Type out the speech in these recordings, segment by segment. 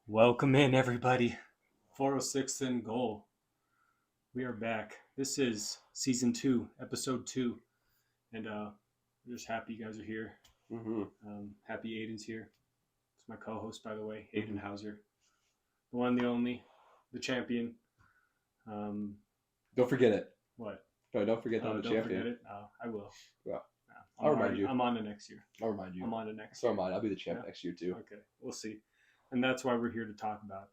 Welcome in, everybody. 406 in goal. We are back. This is Season 2, Episode 2. And we're just happy you guys are here. Mm-hmm. Happy Aiden's here. It's my co-host, by the way, Aiden Hauser. The one, the only, the champion. Don't forget it. What? No, don't forget that I'm the don't champion. forget it. I will. Yeah. I'll remind you. I'm on to next year. I'll remind you. I'm on to next So year. am I. I'll be the champ next year, too. Okay, we'll see. And that's why we're here to talk about.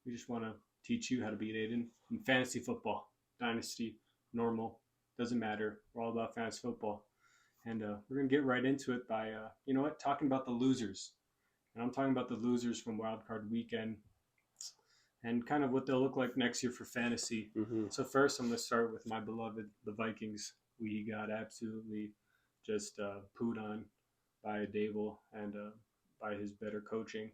We just want to teach you how to beat Aiden in fantasy football, Dynasty, normal, doesn't matter. We're all about fantasy football. And we're going to get right into it by, talking about the losers. And I'm talking about the losers from Wildcard Weekend and kind of what they'll look like next year for fantasy. Mm-hmm. So first, I'm going to start with my beloved, the Vikings. We got absolutely just pooed on by Dable and by his better coaching.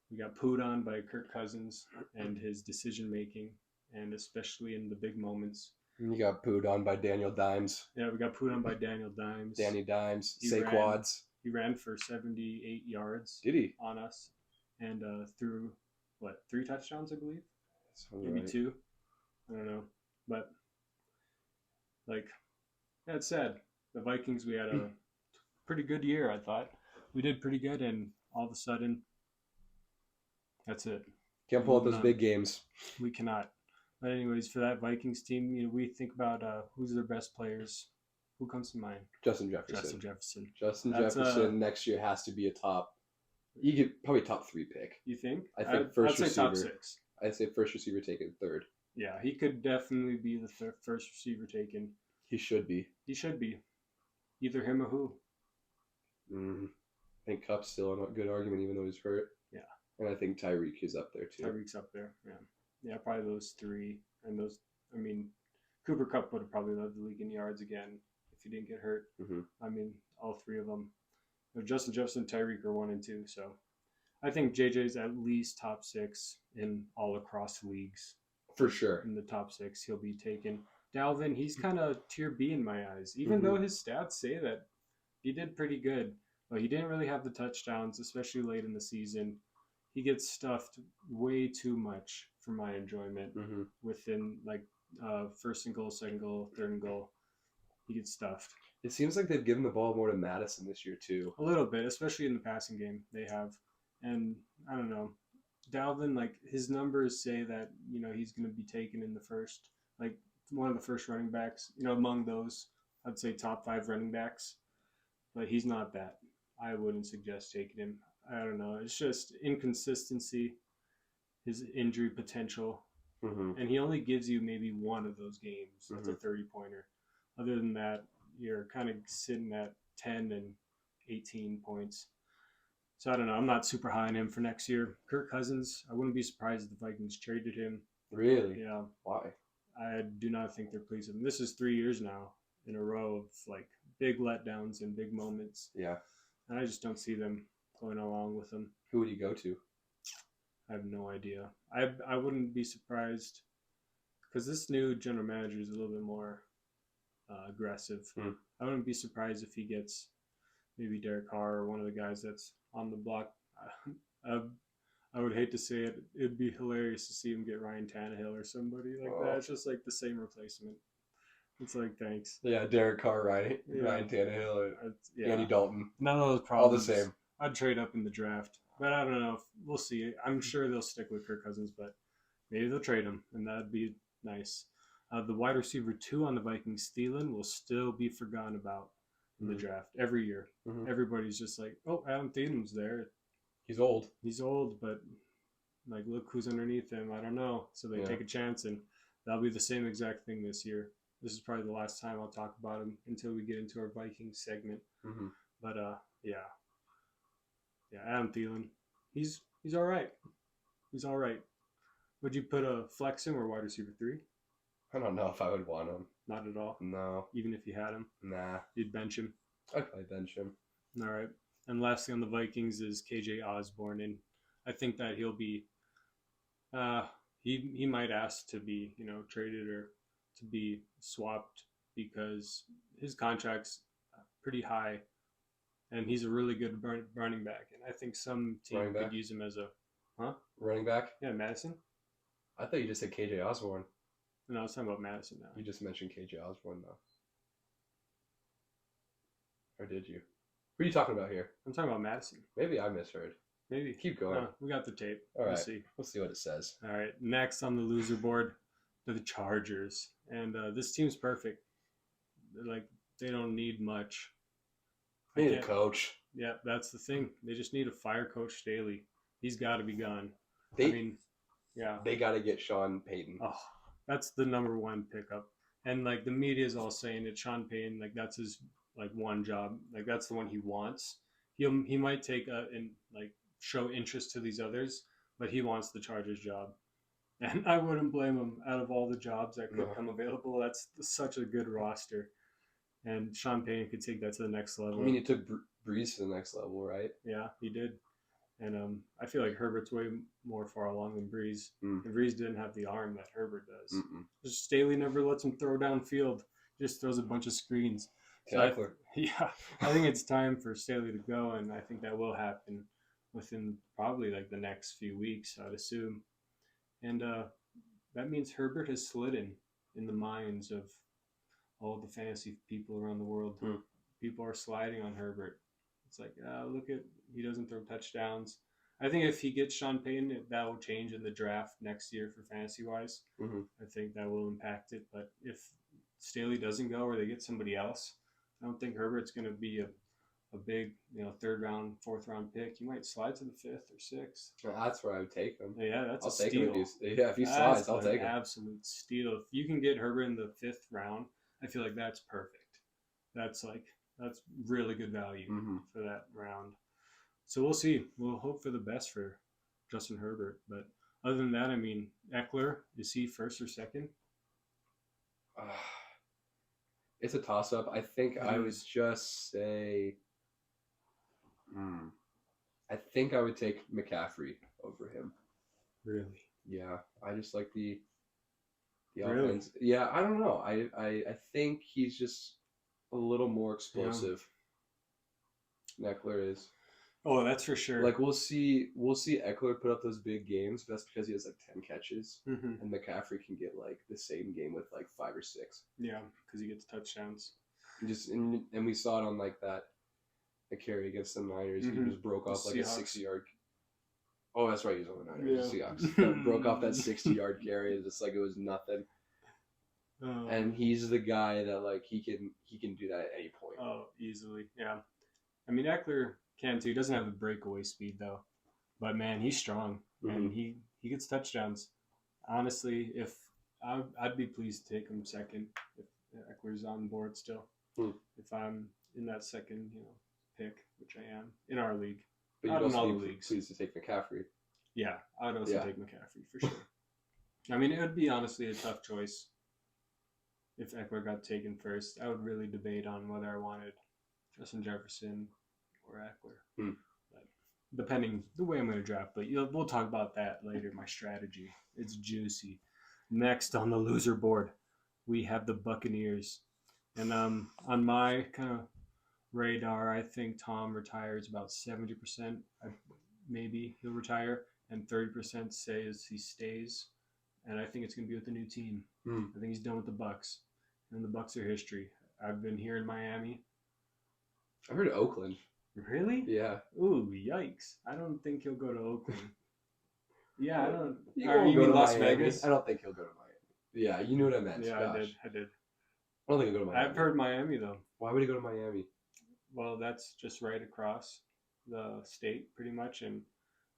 We got pooed on by Kirk Cousins and his decision making, and especially in the big moments. You got pooed on by Daniel Dimes. Yeah, we got pooed on by Daniel Dimes. Danny Dimes. He Saquads. He ran for 78 yards. Did he? On us, and threw, 3 touchdowns, I believe? Maybe right. 2. I don't know. But, that's sad. The Vikings, we had a pretty good year, I thought. We did pretty good, and all of a sudden, that's it. Can't pull out those big games. We cannot. But anyways, for that Vikings team, we think about who's their best players. Who comes to mind? Justin Jefferson. Justin Jefferson next year has to be a top. You get probably top 3 pick. You think? I think I'd say top 6. I'd say first receiver taken 3rd. Yeah, he could definitely be the first receiver taken. He should be. Either him or who. I think Kupp's still a good argument, even though he's hurt. Yeah. And I think Tyreek is up there, too. Tyreek's up there, yeah. Yeah, probably those 3. And Cooper Kupp would have probably led the league in yards again if he didn't get hurt. Mm-hmm. All 3 of them. Justin Jefferson, Tyreek are 1 and 2. So I think JJ's at least top 6 in all across leagues. For sure. In the top 6, he'll be taken. Dalvin, he's kind of tier B in my eyes, even though his stats say that he did pretty good. But he didn't really have the touchdowns, especially late in the season. He gets stuffed way too much for my enjoyment within first and goal, second goal, third and goal. He gets stuffed. It seems like they've given the ball more to Madison this year, too. A little bit, especially in the passing game they have. And I don't know. Dalvin, his numbers say that, he's going to be taken in the first, one of the first running backs, among those, I'd say top 5 running backs. But he's not that. I wouldn't suggest taking him. I don't know. It's just inconsistency, his injury potential. And he only gives you maybe one of those games. That's a 30-pointer. Other than that, you're kind of sitting at 10 and 18 points. So I don't know. I'm not super high on him for next year. Kirk Cousins, I wouldn't be surprised if the Vikings traded him. Really? Yeah. Why? I do not think they're pleased with him. This is 3 years now in a row of big letdowns and big moments. Yeah. And I just don't see them going along with him. Who would he go to? I have no idea. I wouldn't be surprised because this new general manager is a little bit more aggressive. I wouldn't be surprised if he gets maybe Derek Carr or one of the guys that's on the block. I would hate to say it. It'd be hilarious to see him get Ryan Tannehill or somebody like that. It's just the same replacement. It's thanks. Yeah, Derek Carr, Ryan Tannehill, Andy Dalton. None of those problems. All the same. I'd trade up in the draft. But I don't know. We'll see. I'm sure they'll stick with Kirk Cousins, but maybe they'll trade him, and that'd be nice. The wide receiver 2 on the Vikings, Thielen, will still be forgotten about in the draft every year. Everybody's just Adam Thielen's there. He's old. But look who's underneath him. I don't know. So they take a chance, and that'll be the same exact thing this year. This is probably the last time I'll talk about him until we get into our Vikings segment. But yeah, Adam Thielen, he's all right. He's all right. Would you flex him or wide receiver 3? I don't know if I would want him. Not at all? No. Even if you had him? Nah. You'd bench him? I'd probably bench him. All right. And lastly on the Vikings is KJ Osborne, and I think that he'll be he might ask to be, traded or to be swapped because his contract's pretty high, and he's a really good running back. And I think some team could use him as a Huh? Running back? Yeah, Madison. I thought you just said KJ Osborne. No, I was talking about Madison now. You just mentioned KJ Osborne, though. Or did you? Who are you talking about here? I'm talking about Madison. Maybe I misheard. Maybe. Keep going. We got the tape. All right. We'll see. We'll see what it says. All right. Next on the loser board, the Chargers. And this team's perfect. They don't need much. They need a coach. Yeah, that's the thing. They just need to fire Coach Staley. He's got to be gone. They got to get Sean Payton. Oh, that's the number one pickup. And the media is all saying that Sean Payton, that's his one job. That's the one he wants. He might take and show interest to these others, but he wants the Chargers job. And I wouldn't blame him. Out of all the jobs that could come available, that's such a good roster. And Sean Payton could take that to the next level. I mean, he took Breeze to the next level, right? Yeah, he did. And I feel like Herbert's way more far along than Breeze. And Breeze didn't have the arm that Herbert does. Just Staley never lets him throw downfield. Just throws a bunch of screens. So I think it's time for Staley to go, and I think that will happen within probably the next few weeks, I'd assume. And that means Herbert has slid in the minds of all the fantasy people around the world. People are sliding on Herbert. It's he doesn't throw touchdowns. I think if he gets Sean Payton, that will change in the draft next year for fantasy-wise. I think that will impact it. But if Staley doesn't go or they get somebody else, I don't think Herbert's going to be a big, third round, fourth round pick. He might slide to the fifth or sixth. Well, that's where I would take him. Yeah, that's I'll a take steal. Him if he slides, I'll take him. Absolute steal. If you can get Herbert in the fifth round, I feel like that's perfect. That's really good value for that round. So we'll see. We'll hope for the best for Justin Herbert. But other than that, I mean, Eckler, is he first or second? It's a toss-up. I think I would just say... I think I would take McCaffrey over him. Really? Yeah. I just like the really? offense. Yeah, I don't know. I think he's just a little more explosive. Yeah. Eckler is. Oh, that's for sure. We'll see Eckler put up those big games. That's because he has 10 catches, and McCaffrey can get the same game with 5 or 6. Yeah, because he gets touchdowns. And we saw it on that carry against the Niners. He just broke off a 60-yard. Oh, that's right. He's on the Niners. Yeah. Seahawks broke off that 60-yard carry, just it was nothing. And he's the guy that he can do that at any point. Oh, easily. Yeah. I mean, Eckler can too. He doesn't have the breakaway speed though, but man, he's strong and he gets touchdowns. Honestly, if I'd be pleased to take him second if Eckler's on board still. If I'm in that second, pick, which I am in our league. But you'd also be pleased to take McCaffrey. Yeah, I'd also take McCaffrey for sure. I mean, it would be honestly a tough choice if Eckler got taken first. I would really debate on whether I wanted Justin Jefferson or Eckler. But depending the way I'm going to draft. But we'll talk about that later, my strategy. It's juicy. Next on the loser board, we have the Buccaneers. And on my kind of radar, I think Tom retires about 70%. Maybe he'll retire. And 30% says he stays. And I think it's going to be with the new team. I think he's done with the Bucs. And the Bucs are history. I've been here in Miami. I heard Oakland. Really? Yeah. Ooh, yikes. I don't think he'll go to Oakland. Yeah, I don't. You mean Las Vegas? I don't think he'll go to Miami. Yeah, you knew what I meant. Yeah, Gosh. I did. I don't think he'll go to Miami. I've heard Miami, though. Why would he go to Miami? Well, that's just right across the state, pretty much. And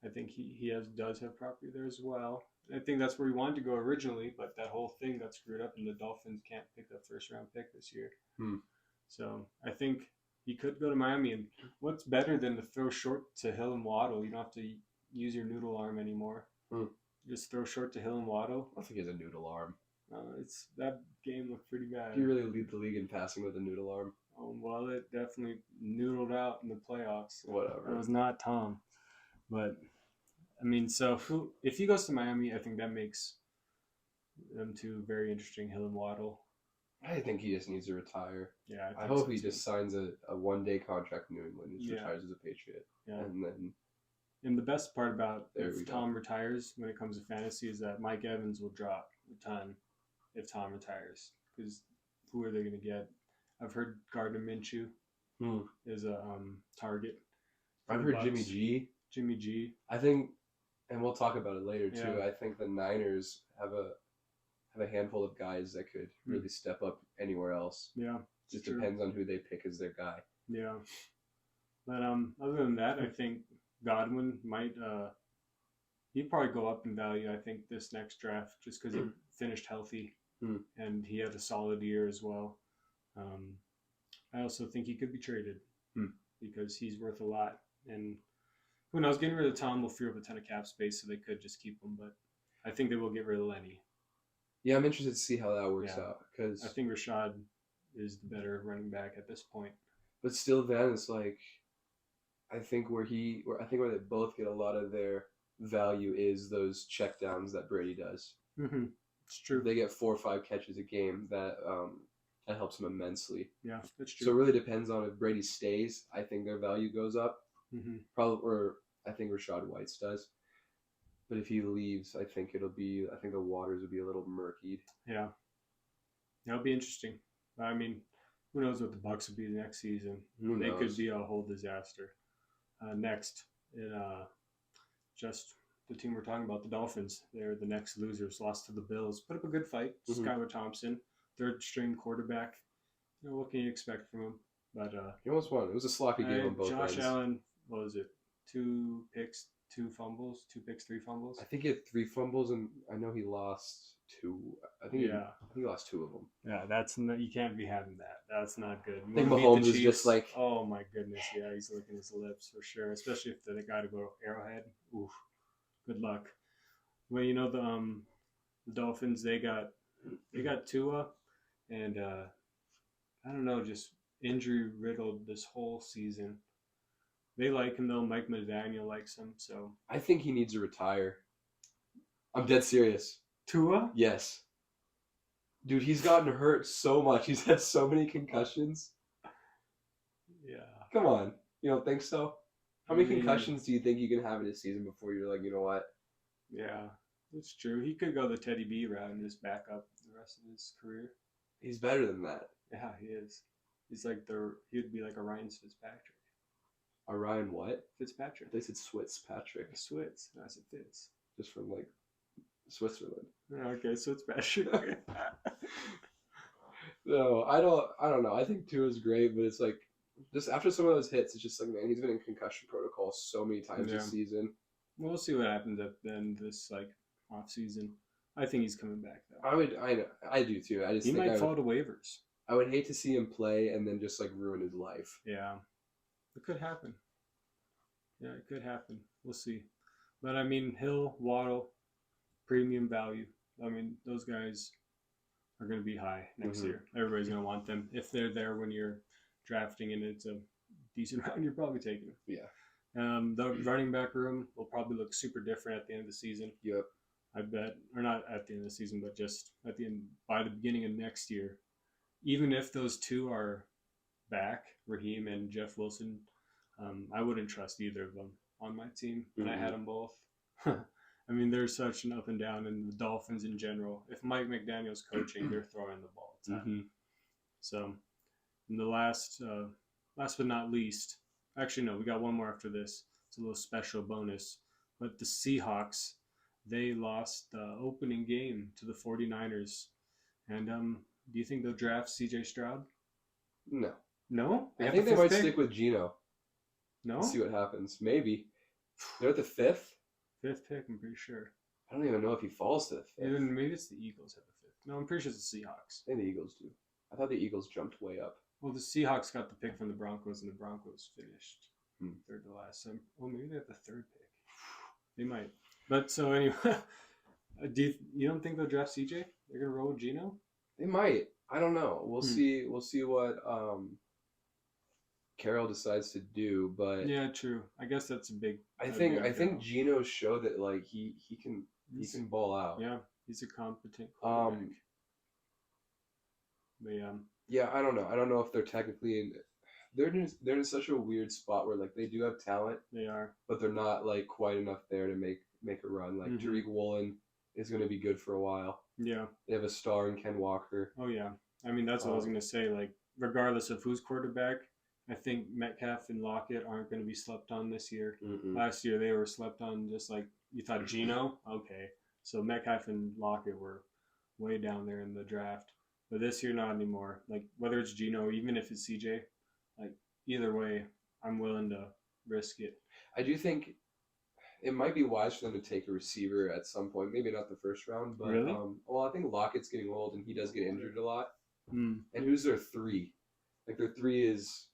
I think he does have property there as well. I think that's where he wanted to go originally, but that whole thing got screwed up, and the Dolphins can't pick a first-round pick this year. So I think he could go to Miami. And what's better than to throw short to Hill and Waddle? You don't have to use your noodle arm anymore. Just throw short to Hill and Waddle. I don't think he has a noodle arm. That game looked pretty bad. Do you really lead the league in passing with a noodle arm? Oh, well, it definitely noodled out in the playoffs. Whatever. It was not Tom. But, I mean, so if he goes to Miami, I think that makes them two very interesting, Hill and Waddle. I think he just needs to retire. Yeah, I hope he just signs a one-day contract in New England and just retires as a Patriot. Yeah. And then And the best part about There if we go. Tom retires when it comes to fantasy is that Mike Evans will drop a ton if Tom retires. Because who are they going to get? I've heard Gardner Minshew is a target. I've heard Jimmy G. Jimmy G. I think, and we'll talk about it later too. Yeah. I think the Niners have a handful of guys that could really step up anywhere else. Yeah. Just depends on who they pick as their guy. Yeah. But other than that, I think Godwin might he'd probably go up in value, I think, this next draft just because he finished healthy and he had a solid year as well. I also think he could be traded because he's worth a lot. And who knows, getting rid of Tom will free up a ton of cap space, so they could just keep him. But I think they will get rid of Lenny. Yeah, I'm interested to see how that works out. Cause I think Rashad is the better running back at this point. But still, then it's like, I think where they both get a lot of their value is those checkdowns that Brady does. Mm-hmm. It's true. They get 4 or 5 catches a game that helps them immensely. Yeah, that's true. So it really depends on if Brady stays. I think their value goes up. Probably, or I think Rashad White's does. But if he leaves, I think the waters would be a little murkied. Yeah, that'll be interesting. I mean, who knows what the Bucs will be next season? They could be a whole disaster. Next, just the team we're talking about, the Dolphins. They're the next losers. Lost to the Bills. Put up a good fight. Skylar Thompson, third-string quarterback. What can you expect from him? But he almost won. It was a sloppy game on both ends. Josh Allen, what was it? 2 picks, 2 fumbles, 2 picks, 3 fumbles. I think he had 3 fumbles, and I know he lost 2. I think he lost 2 of them. Yeah, you can't be having that. That's not good. I think Mahomes is just like, oh my goodness, yeah, he's licking his lips for sure. Especially if they got to go Arrowhead. Oof, good luck. Well, the Dolphins, they got Tua, and I don't know, just injury riddled this whole season. They like him though. Mike McDaniel likes him, so I think he needs to retire. I'm dead serious. Tua? Yes. Dude, he's gotten hurt so much. He's had so many concussions. Yeah. Come on. You don't think so? How many concussions do you think you can have in a season before you're like, you know what? Yeah, it's true. He could go the Teddy B route and just back up the rest of his career. He's better than that. Yeah, he is. He's like he'd be like a Ryan Fitzpatrick. A Ryan what? Fitzpatrick. They said Switzpatrick. Switz. That's it fits. Just from like Switzerland. Okay, Switzpatrick. No, I don't know. I think Tua's great, but it's like just after some of those hits, it's just like, man, he's been in concussion protocol so many times this season. We'll see what happens at the end of this off season. I think he's coming back though. I do too. I just he think might fall to waivers. I would hate to see him play and then just ruin his life. Yeah, it could happen. Yeah, it could happen. We'll see. But I mean, Hill, Waddle, premium value. I mean, those guys are going to be high next year. Everybody's going to want them. If they're there when you're drafting and it's a decent round, you're probably taking them. Yeah. The running back room will probably look super different at the end of the season. Yep. I bet, or not at the end of the season, but just at the end, by the beginning of next year. Even if those two are back, Raheem and Jeff Wilson, I wouldn't trust either of them on my team. And I had them both. I mean, there's such an up and down in the Dolphins in general. If Mike McDaniel's coaching, they're throwing the ball. So, and the last but not least, actually, no, we got one more after this. It's a little special bonus. But the Seahawks, they lost the opening game to the 49ers. And do you think they'll draft C.J. Stroud? No. No? I think they might stick with Geno. No? Let's see what happens. Maybe. They're at the 5th? 5th pick, I'm pretty sure. I don't even know if he falls to the 5th. Even maybe it's the Eagles at the 5th. No, I'm pretty sure it's the Seahawks. I think the Eagles do. I thought the Eagles jumped way up. Well, the Seahawks got the pick from the Broncos, and the Broncos finished third to last. Well, maybe they have the 3rd pick. They might. But so anyway, you don't think they'll draft CJ? They're gonna roll with Geno? They might. I don't know. We'll see. We'll see what Carroll decides to do. But yeah, true. I guess that's a big. I think Geno showed that he can ball out. Yeah, he's a competent quarterback. But yeah, I don't know. I don't know if they're technically they're in such a weird spot where like they do have talent, They are. but they're not like quite enough there to make a run. Like Tariq Woolen is going to be good for a while. Yeah. They have a star in Ken Walker. Oh yeah. I mean, that's what I was gonna say. Like, regardless of who's quarterback, I think Metcalf and Lockett aren't going to be slept on this year. Mm-mm. Last year they were slept on, just like you thought Geno. Okay, so Metcalf and Lockett were way down there in the draft, but this year not anymore. Like whether it's Geno, even if it's CJ, like either way, I'm willing to risk it. I do think it might be wise for them to take a receiver at some point. Maybe not the first round, but really? Well, I think Lockett's getting old and he does get injured a lot. Mm. And who's their 3? Like their 3 is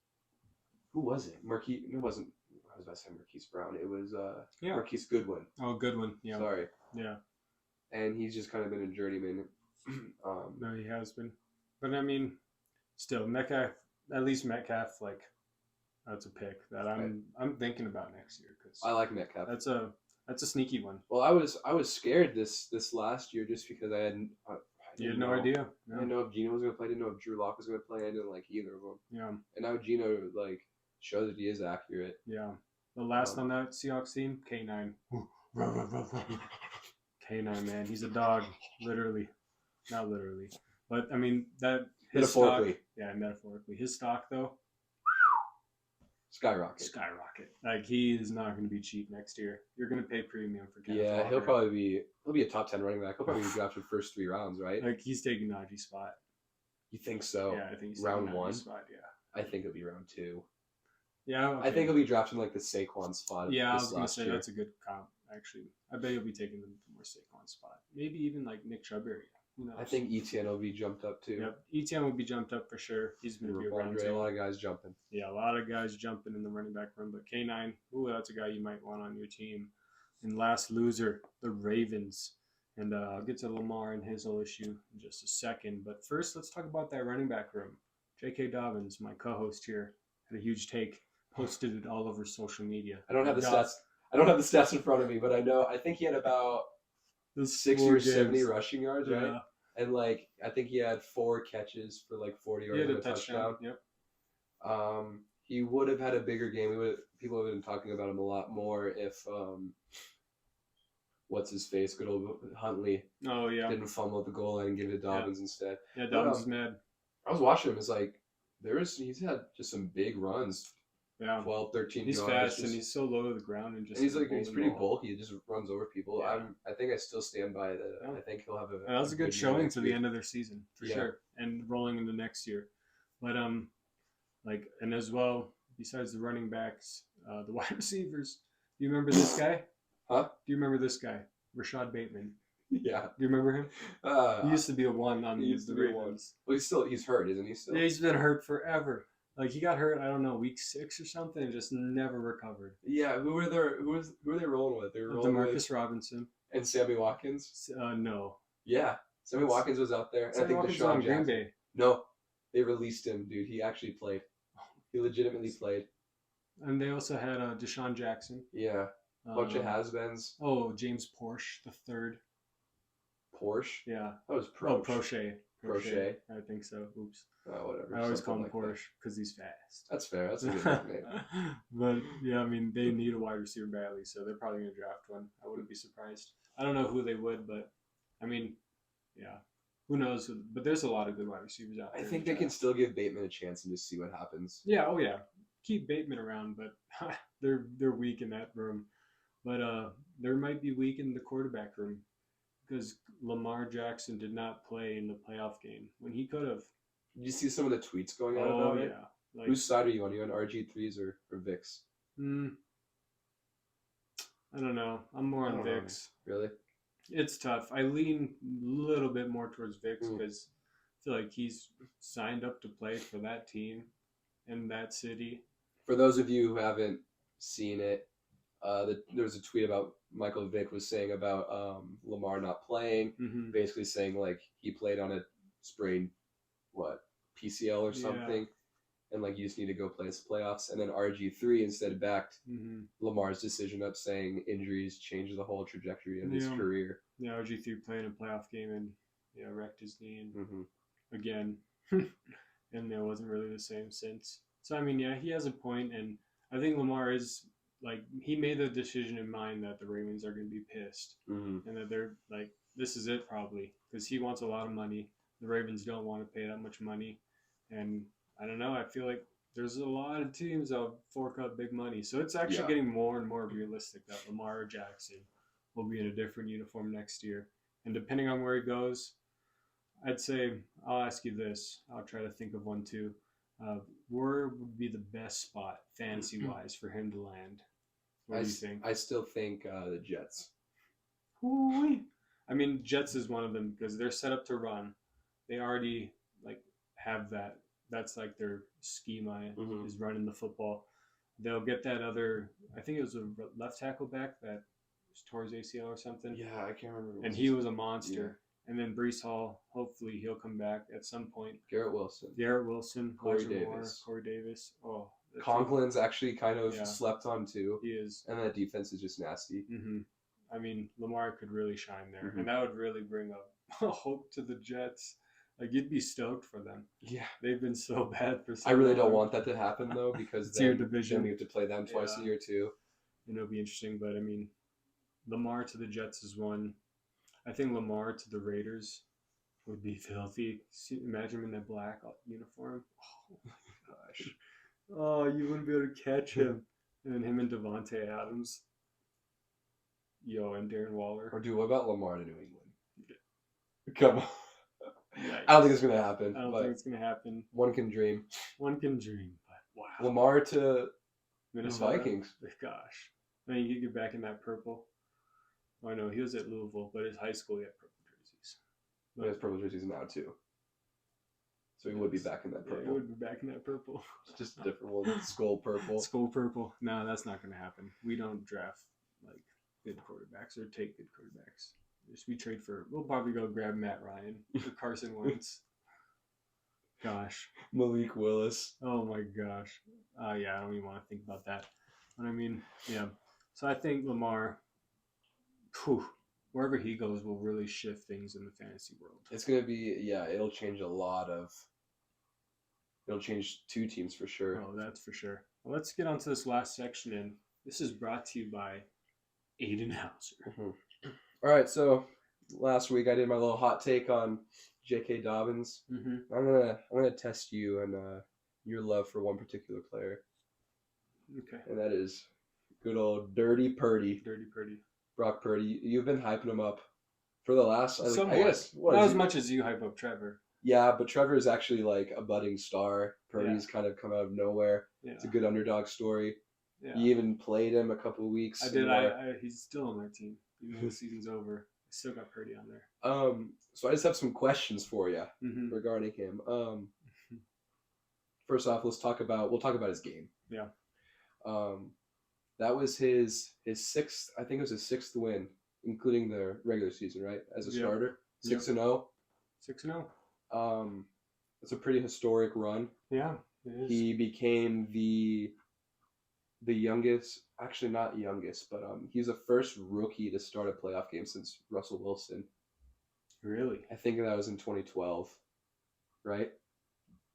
who was it? Marquise? It wasn't. I was about to say Marquise Brown. It was Marquise Goodwin. Oh, Goodwin. Yeah. Sorry. Yeah. And he's just kind of been a journeyman. No, he has been, but I mean, still Metcalf. At least Metcalf, like that's a pick that I'm thinking about next year because I like Metcalf. That's a sneaky one. Well, I was scared this last year just because I had. You had no idea. I didn't know if Geno was going to play. I didn't know if Drew Lock was going to play. I didn't like either of them. Yeah. And now Geno like shows that he is accurate. Yeah. The last on that Seahawks team, K9. K9, man, he's a dog, literally, not literally, but I mean that his metaphorically. Stock, yeah, metaphorically. His stock though, skyrocket. Like he is not going to be cheap next year. You're going to pay premium for Kenneth Yeah, Walker. he'll be a top 10 running back. He'll probably be drafted first 3 rounds, right? Like he's taking Najee's spot. You think so? Yeah, I think he's round taking 1. Spot, yeah. I think it'll be round 2. Yeah, okay. I think he'll be drafted like the Saquon spot. Yeah, I was going to say year. that's a good comp. Actually, I bet he'll be taking the more Saquon spot. Maybe even like Nick Chubb area. Who knows? I think ETN will be jumped up too. Yep, ETN will be jumped up for sure. He's going to be around. A lot of guys jumping. Yeah, a lot of guys jumping in the running back room. But K9, ooh, that's a guy you might want on your team. And last loser, the Ravens. And I'll get to Lamar and his whole issue in just a second. But first, let's talk about that running back room. J.K. Dobbins, my co-host here, had a huge take. Posted it all over social media. I don't have the stats. I don't have the stats in front of me, but I think he had about 60 or 70 rushing yards, right? And like I think he had 4 catches for like 40 yards and a touchdown. Yep. He would have had a bigger game. People would have been talking about him a lot more if what's his face, good old Huntley. Oh yeah. Didn't fumble at the goal line and give it to Dobbins instead. Yeah, Dobbins is mad. I was watching him. It's like he's had just some big runs. Yeah, 12, 13 He's yards. fast and he's so low to the ground and just. And he's pretty bulky. He just runs over people. Yeah. I think I still stand by that. Yeah. I think he'll have a. That was a good showing to the end of their season for Yeah. sure, and rolling into next year. But and as well, besides the running backs, the wide receivers. Do you remember this guy? Huh? Do you remember this guy, Rashad Bateman? Yeah. Do you remember him? He used to be a 1 on the Ravens. Well, he's hurt, isn't he? Still. Yeah, he's been hurt forever. Like he got hurt, I don't know, week 6 or something, and just never recovered. Yeah, who were they rolling with? They were rolling DeMarcus Robinson and Sammy Watkins. No. Yeah, Sammy Watkins was out there, and I think Watkins Deshaun on Jackson. Green Bay. No, they released him, dude. He actually played. He legitimately played. And they also had Deshaun Jackson. Yeah, a bunch of has-beens. Oh, James Porsche the third. Porsche. Yeah. That was Prochet. Prochet. I think so. Oops. Oh, whatever. I always call him like Porsche because he's fast. That's fair. That's a good nickname. But yeah, I mean, they need a wide receiver badly, so they're probably going to draft one. I wouldn't be surprised. I don't know who they would, but I mean, yeah, who knows? But there's a lot of good wide receivers out there. I think they can still give Bateman a chance and just see what happens. Yeah. Oh yeah. Keep Bateman around, but they're weak in that room. But they might be weak in the quarterback room because Lamar Jackson did not play in the playoff game when he could have. Did you see some of the tweets going out about it? Like, whose side are you on? Are you on RG3s or Vicks? I don't know. I'm more on Vicks. Really? It's tough. I lean a little bit more towards Vicks because I feel like he's signed up to play for that team in that city. For those of you who haven't seen it, there was a tweet about Michael Vick was saying about Lamar not playing, basically saying like he played on a sprained PCL or something, and like you just need to go play the playoffs. And then RG3 instead backed Lamar's decision up, saying injuries change the whole trajectory of his career. Yeah, RG3 played a playoff game and wrecked his knee and again, and it wasn't really the same since. So I mean, yeah, he has a point, and I think Lamar is like he made the decision in mind that the Ravens are going to be pissed, and that they're like, this is it probably because he wants a lot of money. The Ravens don't want to pay that much money, and I don't know. I feel like there's a lot of teams that fork out big money, so it's actually getting more and more realistic that Lamar Jackson will be in a different uniform next year, and depending on where he goes, I'd say I'll ask you this. I'll try to think of one too. Where would be the best spot fantasy wise for him to land? What do you think? I still think the Jets. Ooh-wee. I mean, Jets is one of them because they're set up to run. They already like have that. That's like their schema is running the football. They'll get that other. I think it was a left tackle back that tore his ACL or something. Yeah, I can't remember. And he was a monster. Yeah. And then Breece Hall, hopefully he'll come back at some point. Garrett Wilson, Corey Davis. Oh, Conklin's actually kind of slept on too. He is. And that defense is just nasty. Mm-hmm. I mean, Lamar could really shine there. And that would really bring up hope to the Jets. Like, you'd be stoked for them. Yeah. They've been so bad for so long. I really long. don't want that to happen, though, because then, your division. Then we have to play them twice a year, too. And it'll be interesting. But, I mean, Lamar to the Jets is one. I think Lamar to the Raiders would be filthy. Imagine him in that black uniform. Oh, my gosh. Oh, you wouldn't be able to catch him. And then him and Devontae Adams. And Darren Waller. Or, dude, what about Lamar to New England? Come on. Yikes. I don't think it's going to happen. I don't think it's going to happen. One can dream. One can dream, but wow. Lamar to Minnesota. Vikings. Gosh. I mean, you could get back in that purple. I know he was at Louisville, but his high school he had purple jerseys. But he has purple jerseys now, too. So he would be back in that purple. Yeah, he would be back in that purple. It's just a different one. Skull purple. Skull purple. No, that's not going to happen. We don't draft, like, good quarterbacks or take good quarterbacks. We'll probably go grab Matt Ryan or Carson Wentz. Gosh. Malik Willis. Oh my gosh. Yeah, I don't even want to think about that. But I mean, yeah. So I think Lamar, wherever he goes, will really shift things in the fantasy world. It's going to be, it'll change it'll change two teams for sure. Oh, that's for sure. Well, let's get on to this last section, and this is brought to you by Aiden Hauser. All right, so last week I did my little hot take on J.K. Dobbins. I'm gonna test you and your love for one particular player. Okay. And that is good old Dirty Purdy. Dirty Purdy. Brock Purdy. You've been hyping him up for the last. I guess not as much as you hype up Trevor. Yeah, but Trevor is actually like a budding star. Purdy's kind of come out of nowhere. Yeah. It's a good underdog story. Yeah. You even played him a couple of weeks. I did. He's still on my team. Even though the season's over, I still got Purdy on there. So I just have some questions for you regarding him. First off, we'll talk about his game. Yeah. That was his sixth. I think it was his sixth win, including the regular season, right? As a starter, 6-0. 6-0. It's a pretty historic run. Yeah, it is. He became the youngest, actually not youngest, but he's the first rookie to start a playoff game since Russell Wilson. Really? I think that was in 2012, right?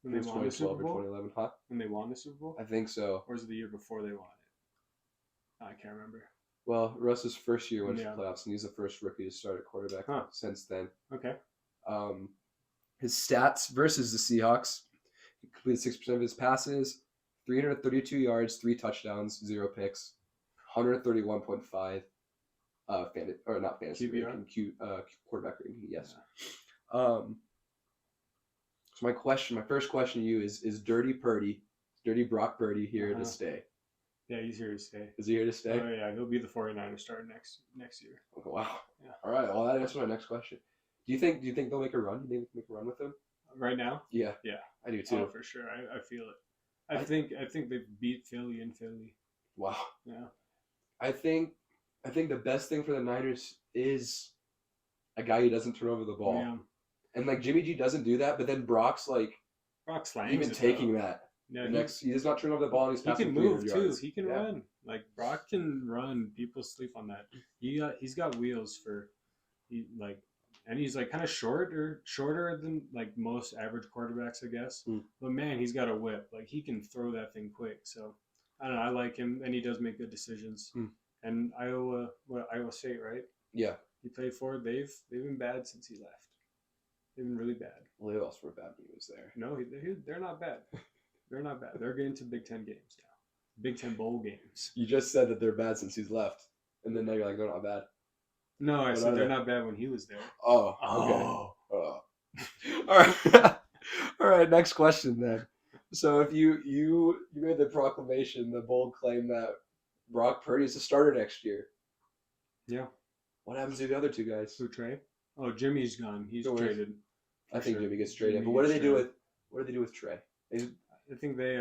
When they won the Super Bowl? Or 2011, huh? When they won the Super Bowl? I think so. Or was it the year before they won it? I can't remember. Well, Russ's first year went to playoffs, and he's the first rookie to start at quarterback since then. Okay. His stats versus the Seahawks: he completed 6% of his passes, 332 yards, 3 touchdowns, 0 picks, 131.5 not fantasy rating, quarterback rating. Yes. Yeah. So my first question to you is Dirty Brock Purdy here to stay? Yeah, he's here to stay. Is he here to stay? Oh yeah, he'll be the 49ers starter next year. Oh, wow. Yeah. All right. Well, that answers my next question. Do you think they'll make a run? Do you think they'll make a run with him? Right now? Yeah. Yeah. I do too. Oh, for sure. I feel it. I think they beat Philly in Philly. Wow. Yeah. I think the best thing for the Niners is a guy who doesn't turn over the ball. Yeah. And like Jimmy G doesn't do that, but then Brock's slangs even taking that. Yeah, he does not turn over the ball, and he's passing. He can move too. He can run. Like Brock can run. People sleep on that. He's got wheels for, and he's like kind of shorter than like most average quarterbacks, I guess. But man, he's got a whip. Like he can throw that thing quick. So I don't know. I like him, and he does make good decisions. And Iowa State, right? Yeah. He played for. They've been bad since he left. They've been really bad. Well, they also were bad when he was there. No, they're not bad. They're not bad. They're getting to Big Ten games now. Big Ten bowl games. You just said that they're bad since he's left, and then now you're like, they're not bad. No, I said they're not bad when he was there. Oh, okay. Oh. All right. All right, next question then. So if you made the proclamation, the bold claim that Brock Purdy is the starter next year. Yeah. What happens to the other two guys? Who, Trey? Oh, Jimmy's gone. He's traded. I think Jimmy gets traded. But what do they do with Trey? I think they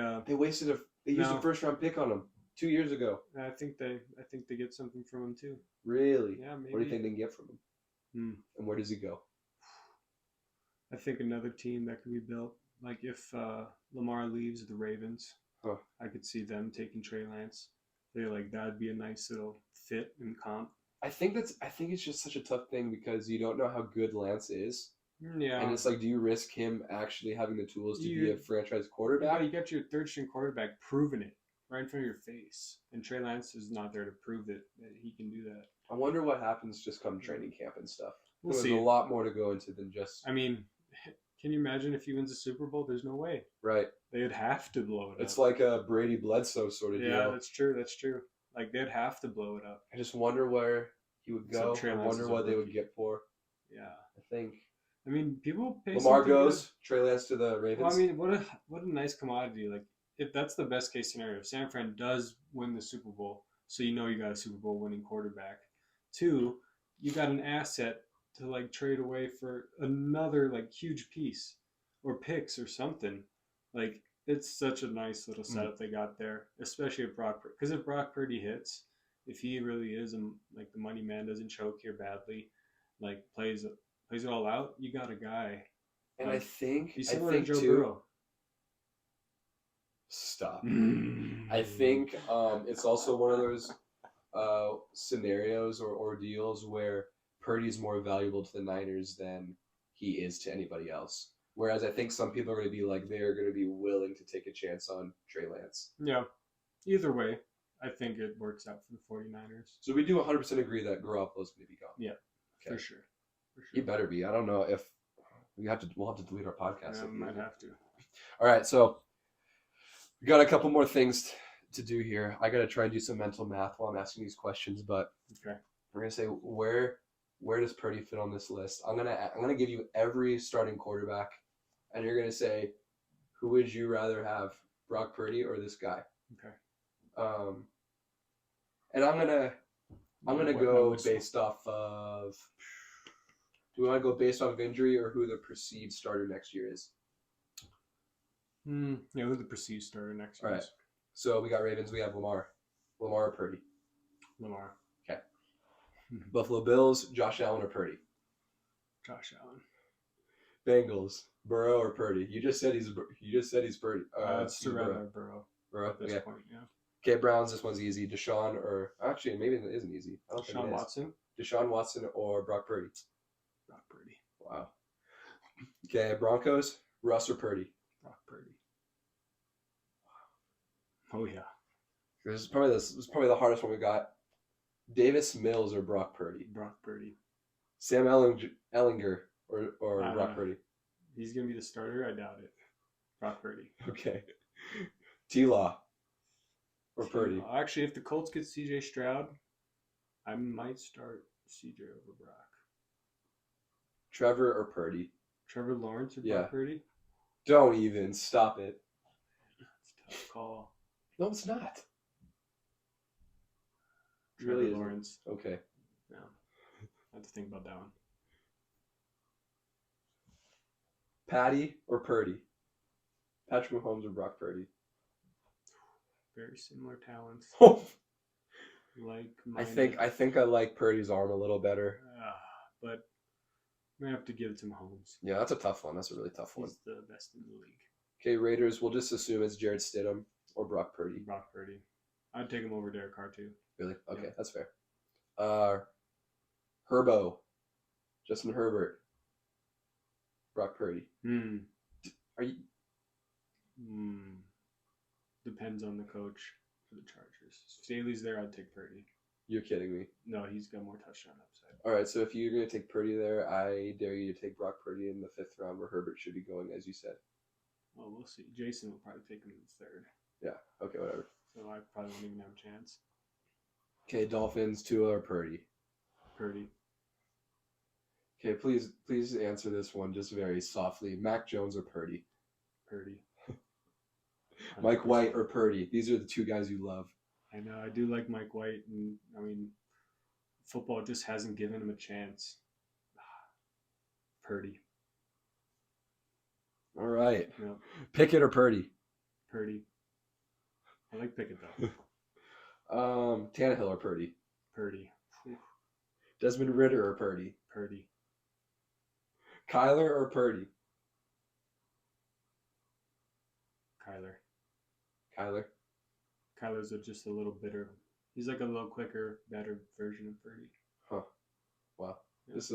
used a first round pick on him 2 years ago. I think they get something from him too. Really? Yeah, maybe. What do you think they can get from him? And where does he go? I think another team that could be built. Like if Lamar leaves the Ravens, I could see them taking Trey Lance. That'd be a nice little fit and comp. I think it's just such a tough thing because you don't know how good Lance is. Yeah. And it's like, do you risk him actually having the tools to be a franchise quarterback? You got your third string quarterback proving it right in front of your face. And Trey Lance is not there to prove that he can do that. I wonder what happens just come training camp and stuff. We'll There's see. a lot more to go into than just... I mean, can you imagine if he wins a Super Bowl? There's no way. Right. They'd have to blow it up. It's like a Brady Bledsoe sort of deal. Yeah, that's true. Like, they'd have to blow it up. I just wonder where he would go. I wonder what they would get for. Yeah. I think... I mean, people pay Lamar goes, Trey Lance to the Ravens. Well, I mean, what a nice commodity. Like, if that's the best case scenario, if San Fran does win the Super Bowl, so you know you got a Super Bowl winning quarterback. 2, you got an asset to like trade away for another like huge piece or picks or something. Like, it's such a nice little setup they got there, especially if Brock Purdy. Because if Brock Purdy hits, if he really is like the money man, doesn't choke here badly, like plays it all out, you got a guy. And I think he's similar to Joe Burrow. Stop. I think it's also one of those scenarios or ordeals where Purdy's more valuable to the Niners than he is to anybody else. Whereas I think some people are going to be like, they're going to be willing to take a chance on Trey Lance. Yeah. Either way, I think it works out for the 49ers. So we do 100% agree that Garoppolo's going to be gone. Yeah, okay. For sure. He better be. I don't know if we'll have to delete our podcast. Yeah, we might have to. All right, so we got a couple more things to do here. I got to try and do some mental math while I'm asking these questions, but okay. We're gonna say where does Purdy fit on this list? I'm gonna give you every starting quarterback, and you're gonna say who would you rather have, Brock Purdy or this guy? Okay. And I'm gonna go based off of. Do we want to go based off of injury or who the perceived starter next year is? Yeah, who the perceived starter next year is. All right. So we got Ravens. We have Lamar. Lamar or Purdy? Lamar. Okay. Buffalo Bills, Josh Allen or Purdy? Josh Allen. Bengals, Burrow or Purdy? You just said he's Purdy. It's to rather Burrow. Burrow at this point, yeah. Okay, Browns. This one's easy. Deshaun or actually maybe it isn't easy. I don't Deshaun think it Watson. Is. Deshaun Watson or Brock Purdy? Brock Purdy. Wow. Okay, Broncos, Russ or Purdy? Brock Purdy. Oh yeah. This is probably the hardest one we got. Davis Mills or Brock Purdy? Brock Purdy. Sam Ellinger or Brock Purdy? He's gonna be the starter. I doubt it. Brock Purdy. Okay. T-Law or Purdy? Actually, if the Colts get C.J. Stroud, I might start C.J. over Brock. Trevor or Purdy? Trevor Lawrence or Brock Purdy? Don't even. Stop it. That's a tough call. No, it's not. Trevor Really Lawrence. Okay. Yeah. I have to think about that one. Patty or Purdy? Patrick Mahomes or Brock Purdy? Very similar talents. I think I like Purdy's arm a little better. But I'm gonna have to give it to Mahomes. Yeah, that's a tough one. That's a really tough one. He's the best in the league. Okay, Raiders. We'll just assume it's Jarrett Stidham or Brock Purdy. Brock Purdy. I'd take him over Derek Carr too. Really? Okay, yeah. That's fair. Herbo Justin Herbert. Brock Purdy. Are you? Depends on the coach for the Chargers. If Staley's there, I'd take Purdy. You're kidding me. No, he's got more touchdown upside. All right, so if you're going to take Purdy there, I dare you to take Brock Purdy in the 5th round where Herbert should be going, as you said. Well, we'll see. Jason will probably take him in the 3rd. Yeah, okay, whatever. So I probably won't even have a chance. Okay, Dolphins, Tua or Purdy? Purdy. Okay, please answer this one just very softly. Mac Jones or Purdy? Purdy. Mike White or Purdy? These are the 2 guys you love. I know. I do like Mike White, and I mean, football just hasn't given him a chance. Purdy. All right. Yep. Pickett or Purdy? Purdy. I like Pickett though. Tannehill or Purdy? Purdy. Desmond Ridder or Purdy? Purdy. Kyler or Purdy? Kyler. Kyler's just a little bitter. He's like a little quicker, better version of Purdy. Huh. Wow. Yeah. This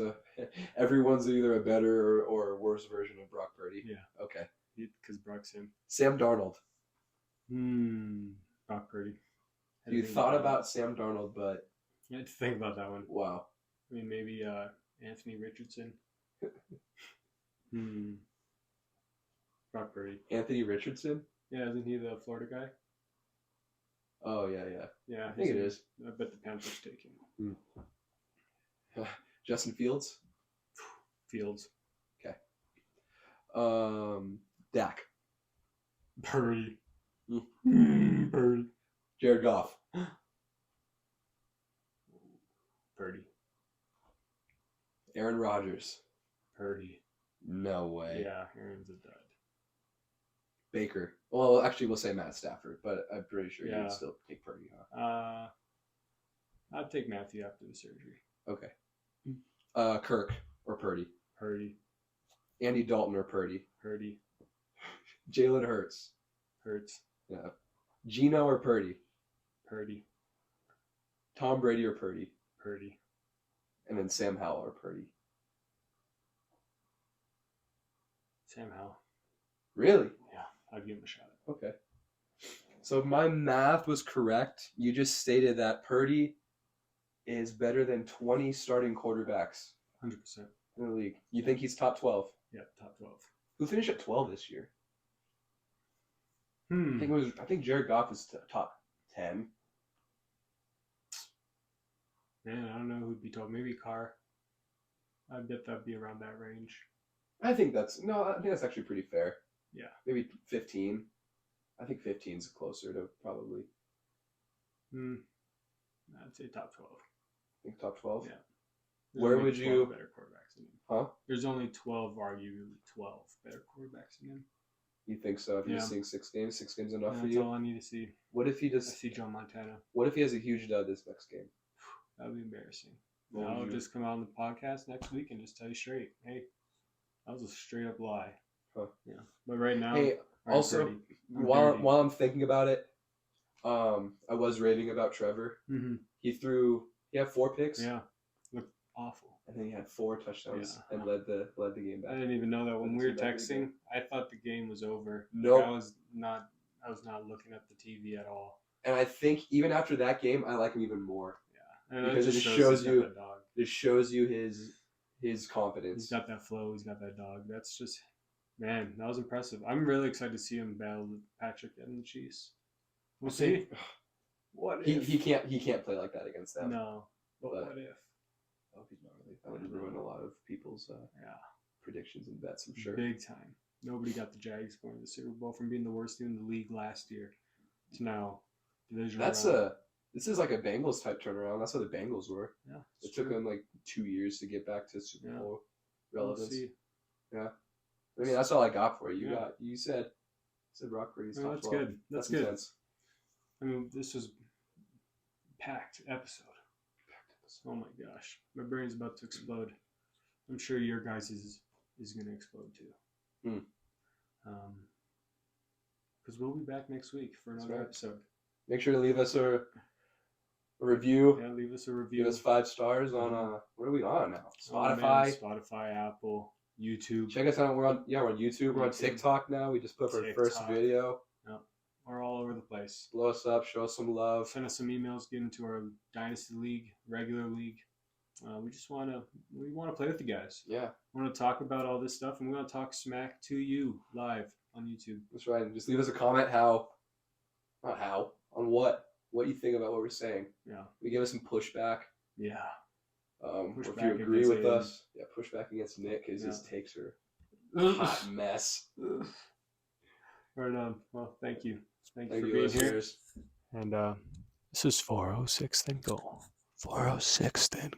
everyone's either a better or a worse version of Brock Purdy. Yeah. Okay. Because Brock's him. Sam Darnold. Brock Purdy. You thought about Sam Darnold, but I had to think about that one. Wow. I mean, maybe Anthony Richardson. Brock Purdy. Anthony Richardson? Yeah, isn't he the Florida guy? Oh, yeah. Yeah, I think it is. I bet the Panthers take him. Justin Fields? Fields. Okay. Dak. Purdy. Purdy. Jared Goff. Purdy. Aaron Rodgers. Purdy. No way. Yeah, Aaron's a dud. Baker. Well, actually, we'll say Matt Stafford, but I'm pretty sure you'd still take Purdy, huh? I'd take Matthew after the surgery. Okay. Kirk or Purdy? Purdy. Andy Dalton or Purdy? Purdy. Jalen Hurts? Hurts. Yeah. Geno or Purdy? Purdy. Tom Brady or Purdy? Purdy. And then Sam Howell or Purdy? Sam Howell. Really? Yeah, I'd give him a shot. Okay. So my math was correct. You just stated that Purdy is better than 20 starting quarterbacks 100%. in the league. You think he's top 12? Yeah, top 12. Who finished at 12 this year? I think Jared Goff is top 10. Man, I don't know who'd be told. Maybe Carr. I bet that'd be around that range. I think that's actually pretty fair. Yeah. Maybe 15. I think 15 is closer to probably. I'd say top 12. I think top 12? Yeah. Where would you... better quarterbacks than him. Huh? There's only 12, arguably 12 better quarterbacks than him. You think so? If you're seeing 6 games, 6 games enough for you? That's all I need to see. What if he just... I see Joe Montana. What if he has a huge dud this next game? That would be embarrassing. I'll just come out on the podcast next week and just tell you straight. Hey, that was a straight up lie. Huh. Yeah. But right now... Hey, also, while I'm thinking about it, I was raving about Trevor. Mm-hmm. He had 4 picks. Yeah. Looked awful. And then he had 4 touchdowns and led the game back. I didn't even know that. When we were texting, I thought the game was over. No. Like I was not looking at the TV at all. And I think even after that game, I like him even more. Yeah. And because it just shows you his confidence. He's got that flow. He's got that dog. That's just, man, that was impressive. I'm really excited to see him battle Patrick and the Chiefs. We'll see. What if he can't play like that against them? No. But what if? Oh, he's not really. That would ruin a lot of people's predictions and bets, I'm sure. Big time. Nobody got the Jags going to the Super Bowl from being the worst team in the league last year to now division. This is like a Bengals type turnaround. That's what the Bengals were. Yeah, it took them like 2 years to get back to Super Bowl relevance. Yeah, I mean that's all I got for you. You said Brock Purdy's top 12. That's good. That's good. Sense. I mean, this was packed episode. Oh my gosh, my brain's about to explode. I'm sure your guys is going to explode too. Because we'll be back next week for another episode. Make sure to leave us a review. Yeah, leave us a review. Give us 5 stars on what are we on now? Spotify, Apple, YouTube. Check us out. We're on YouTube. We're on TikTok now. We just put up our first video. Yep. We're all over the place. Blow us up. Show us some love. Send us some emails. Get into our Dynasty League, regular league. We want to play with you guys. Yeah. We want to talk about all this stuff, and we want to talk smack to you live on YouTube. That's right. And just leave us a comment on what you think about what we're saying. Yeah. We give us some pushback. Yeah. If you agree with us, push back against Nick because his takes are a hot mess. Right on. Well, thank you. Thank you for being listeners. Here. And this is 406 Then Go. 406 Then